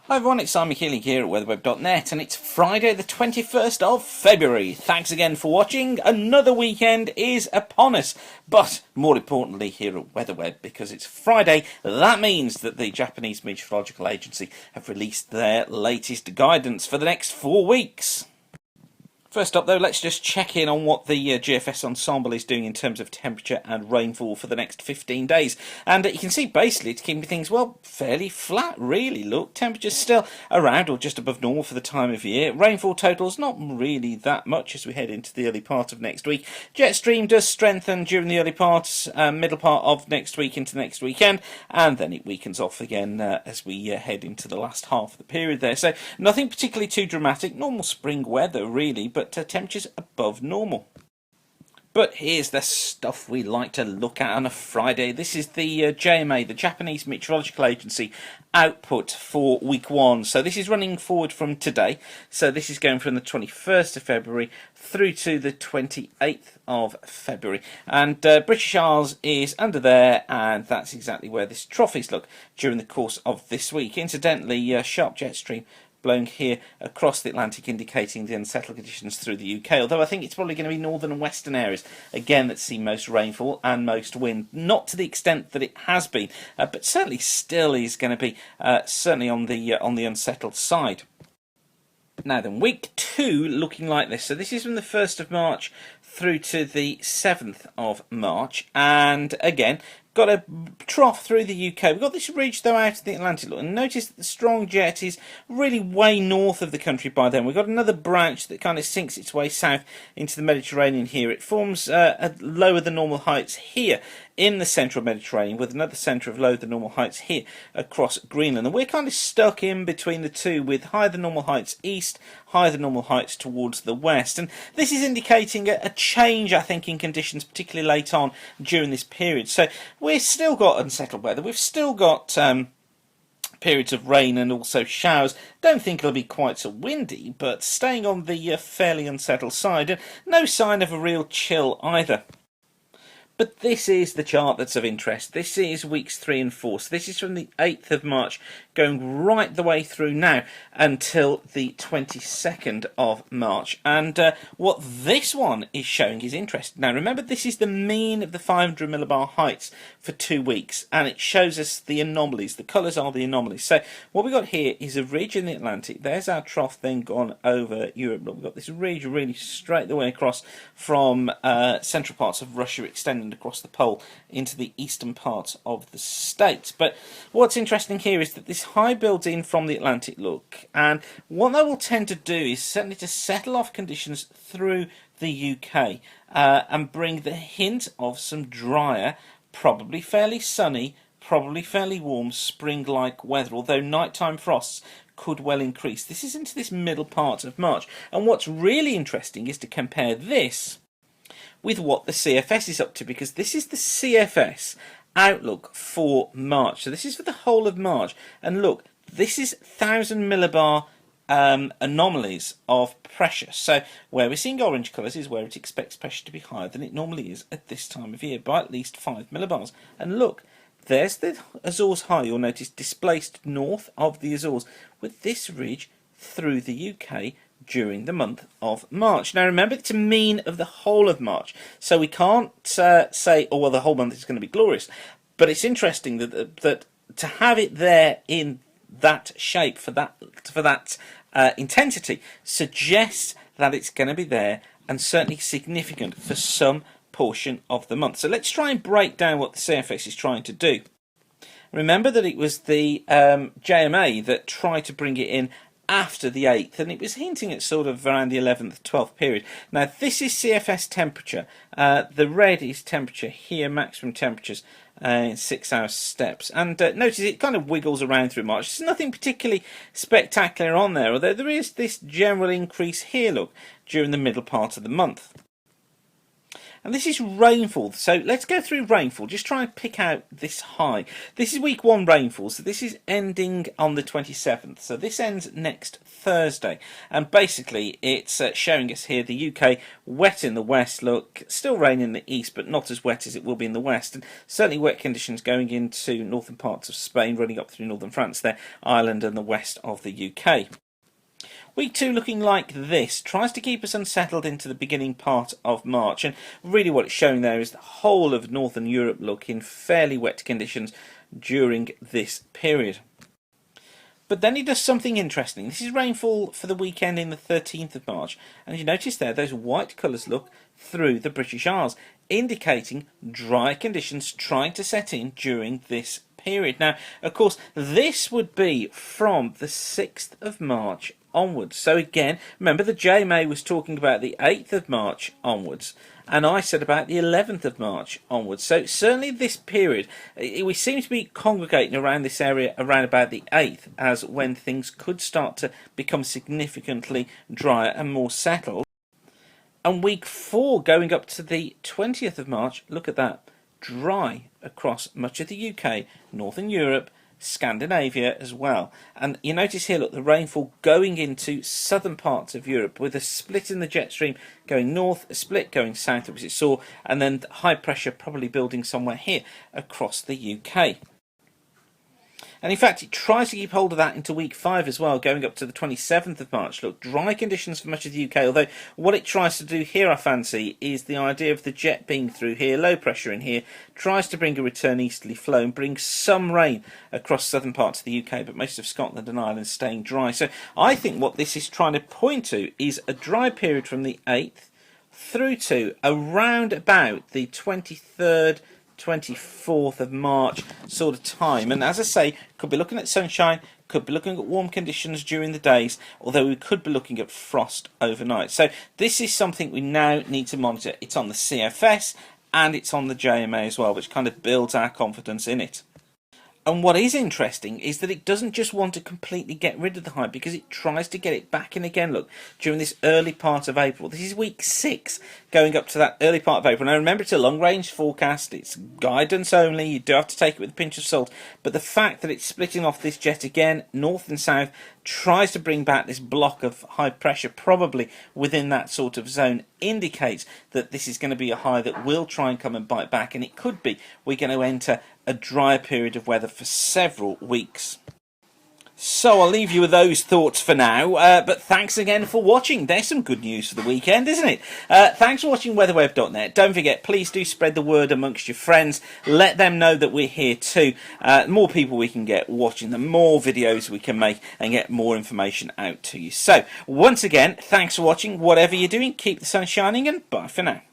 Hi everyone, it's Simon Keeling here at weatherweb.net and it's Friday the 21st of February. Thanks again for watching. Another weekend is upon us, but more importantly here at WeatherWeb, because it's Friday, that means that the Japanese Meteorological Agency have released their latest guidance for the next 4 weeks. First up though, let's just check in on what the GFS ensemble is doing in terms of temperature and rainfall for the next 15 days. And you can see basically it's keeping things, well, fairly flat really. Look, temperature's still around or just above normal for the time of year. Rainfall totals not really that much as we head into the early part of next week. Jet stream does strengthen during the early part, middle part of next week into next weekend, and then it weakens off again as we head into the last half of the period there. So nothing particularly too dramatic, normal spring weather really, but temperatures above normal. But here's the stuff we like to look at on a Friday. This is the JMA, the Japanese Meteorological Agency, output for week 1. So this is running forward from today. So this is going from the 21st of February through to the 28th of February. And British Isles is under there, and that's exactly where this trough is, look, during the course of this week. Incidentally, sharp jet stream blowing here across the Atlantic, indicating the unsettled conditions through the UK, although I think it's probably going to be northern and western areas again that see most rainfall and most wind, not to the extent that it has been, but certainly still is going to be certainly on the unsettled side. Now then, week 2 looking like this. So this is from the 1st of March through to the 7th of March, and again got a trough through the UK. We've got this ridge though out of the Atlantic, look, and notice that the strong jet is really way north of the country by then. We've got another branch that kind of sinks its way south into the Mediterranean here. It forms at lower than normal heights here in the central Mediterranean, with another centre of lower than normal heights here across Greenland. And we're kind of stuck in between the two, with higher than normal heights east, higher than normal heights towards the west. And this is indicating a change, I think, in conditions, particularly late on during this period. So we've still got unsettled weather. We've still got periods of rain and also showers. Don't think it'll be quite so windy, but staying on the fairly unsettled side. And no sign of a real chill either. But this is the chart that's of interest. This is weeks 3 and 4. So this is from the 8th of March going right the way through now until the 22nd of March. And what this one is showing is interesting. Now remember, this is the mean of the 500 millibar heights for 2 weeks, and it shows us the anomalies. The colours are the anomalies. So what we've got here is a ridge in the Atlantic. There's our trough then gone over Europe. Look, we've got this ridge really straight the way across from central parts of Russia, extending across the pole into the eastern parts of the States. But what's interesting here is that this high builds in from the Atlantic, look, and what they will tend to do is certainly to settle off conditions through the UK and bring the hint of some drier, probably fairly sunny, probably fairly warm spring-like weather, although nighttime frosts could well increase. This is into this middle part of March, and what's really interesting is to compare this with what the CFS is up to, because this is the CFS outlook for March. So this is for the whole of March, and look, this is 1000 millibar anomalies of pressure. So where we're seeing orange colours is where it expects pressure to be higher than it normally is at this time of year by at least 5 millibars. And look, there's the Azores high, you'll notice, displaced north of the Azores, with this ridge through the UK during the month of March. Now remember, it's a mean of the whole of March, so we can't say, oh well, the whole month is going to be glorious. But it's interesting that to have it there in that shape for that intensity suggests that it's going to be there, and certainly significant for some portion of the month. So let's try and break down what the CFS is trying to do. Remember that it was the JMA that tried to bring it in after the 8th, and it was hinting at sort of around the 11th, 12th period. Now this is CFS temperature. The red is temperature here, maximum temperatures in 6 hour steps. And notice it kind of wiggles around through March. There's nothing particularly spectacular on there, although there is this general increase here, look, during the middle part of the month. And this is rainfall. So let's go through rainfall. Just try and pick out this high. This is week 1 rainfall. So this is ending on the 27th. So this ends next Thursday. And basically it's showing us here the UK wet in the west. Look, still rain in the east, but not as wet as it will be in the west. And certainly wet conditions going into northern parts of Spain, running up through northern France there, Ireland and the west of the UK. Week 2 looking like this, tries to keep us unsettled into the beginning part of March, and really what it's showing there is the whole of Northern Europe look in fairly wet conditions during this period. But then he does something interesting. This is rainfall for the weekend in the 13th of March, and you notice there those white colours look through the British Isles, indicating dry conditions trying to set in during this period. Now, of course, this would be from the 6th of March onwards. So again, remember the JMA was talking about the 8th of March onwards, and I said about the 11th of March onwards. So certainly this period, we seem to be congregating around this area around about the 8th as when things could start to become significantly drier and more settled. And week 4 going up to the 20th of March, look at that, dry across much of the UK, Northern Europe, Scandinavia as well. And you notice here, look, the rainfall going into southern parts of Europe with a split in the jet stream going north, a split going south, as it saw, and then high pressure probably building somewhere here across the UK. And in fact, it tries to keep hold of that into week 5 as well, going up to the 27th of March. Look, dry conditions for much of the UK, although what it tries to do here, I fancy, is the idea of the jet being through here, low pressure in here, tries to bring a return easterly flow and bring some rain across southern parts of the UK, but most of Scotland and Ireland staying dry. So I think what this is trying to point to is a dry period from the 8th through to around about the 23rd, 24th of March sort of time. And as I say, could be looking at sunshine, could be looking at warm conditions during the days, although we could be looking at frost overnight. So this is something we now need to monitor. It's on the CFS and it's on the JMA as well, which kind of builds our confidence in it. And what is interesting is that it doesn't just want to completely get rid of the high, because it tries to get it back in again, look, during this early part of April. This is week 6 going up to that early part of April. Now remember, it's a long range forecast, it's guidance only, you do have to take it with a pinch of salt, but the fact that it's splitting off this jet again, north and south, tries to bring back this block of high pressure, probably within that sort of zone, indicates that this is going to be a high that will try and come and bite back, and it could be we're going to enter a drier period of weather for several weeks. So I'll leave you with those thoughts for now, but thanks again for watching. There's some good news for the weekend, isn't it? Thanks for watching weatherweb.net. Don't forget, please do spread the word amongst your friends. Let them know that we're here too. The more people we can get watching, the more videos we can make and get more information out to you. So once again, thanks for watching. Whatever you're doing, keep the sun shining, and bye for now.